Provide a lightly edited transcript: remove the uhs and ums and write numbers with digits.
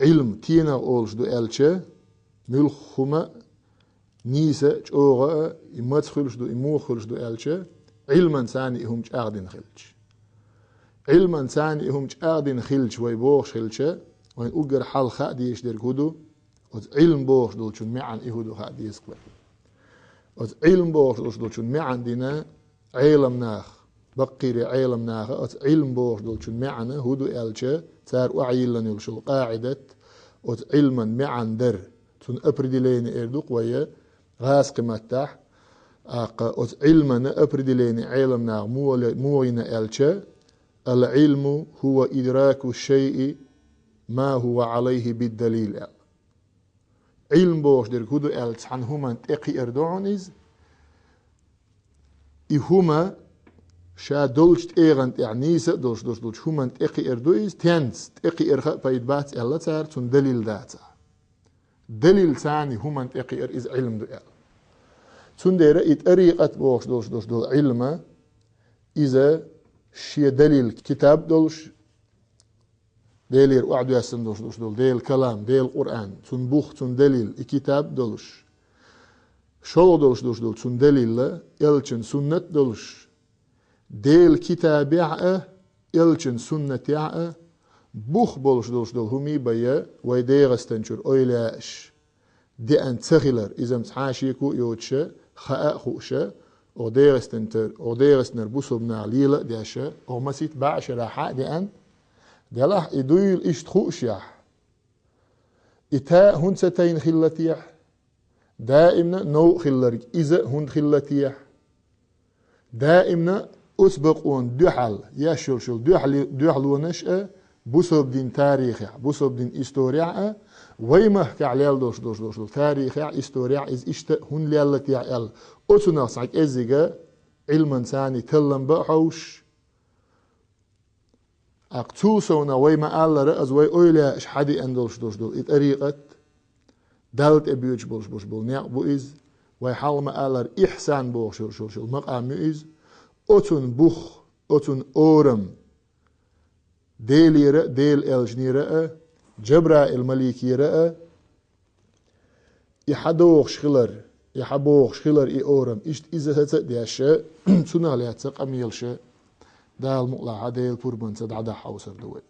علم تينا أولش دو ألشة ملخما نيسا جوغا إمات خلش دو إمو خلش دو ألشة علما ثاني هم جاردين خلش علما ثاني هم جاردين خلش ويبوخ خلشة وين أجر حال خاديش در كودو علم بوخ دول شون معن إهودو خاديس كبر علم بوخ دول شون معن دينا علم ناخ بقير علم ناخ علم بوخ دول شون معن هودو ألشة تار وعيلن يلشل قاعدة علما معن در تون أبردلين إردوق ويا غاس قمتح علما أبردلين علم ناخ موين ألشة العلم هو إدراك الشيء ما هو عليه بالدليل علم بوش در كودو ألتس عن هما تقي إردوعنيز هما شا دولش تيغن تعنيسة دولش هما تقي إردويز تنس تقي إرخاء بايد بات ألا تار تون دليل داتا دليل ثاني هما تقي إز علم دو أل تون ديرا إتأريقات بوش دول علم إذا شي دليل كتاب دولش دليل وعدو يسن دول ديل كلام ديل قرآن تون بوخ تون دليل كتاب دولش شو دول تون دليل يلچن سنة دولش ديل كتاب يعأ يلچن سنة يعأ بوخ بولش دول همي بيا ويديغستنشر اويلاش دي ان تغيلر إذا متحاشيكو يوتشا خاء خوشا وديغستنر بوصبنا ليلة دياشا ومسيت باعش راحة دي ان دلاح إدويل إشت خوشيح إتا هون ستين خلتيح دائمنا نو خلرك إذا هون خلتيح دائمنا أسبقون دوحل يشل دوحل ونشأ بوصب دين تاريخ بوصب دين إستوريع ويمه كعليل دوش تاريخ إستوريع إز إشت هون ليلتيح ال أتنا صعك إزيجا علما ثاني تلم بحوش أقتوسونا ويما ألا رأز وي أويلا إش حدي أندلش دول إتأريقت دالت أبيوش بولش نيق بو إز وي حالما ألا إحسان بوخ شل مقام إز أتون بوخ أتون أورم ديل يرأ ديل ألجني رأ جبرا المليكي رأ يحدوخ شخلر إي أورم إشت إذا تتدياشا سنة ليتسق أميلشا دال مقلع ديل بوربان تدعدا حوصر دوي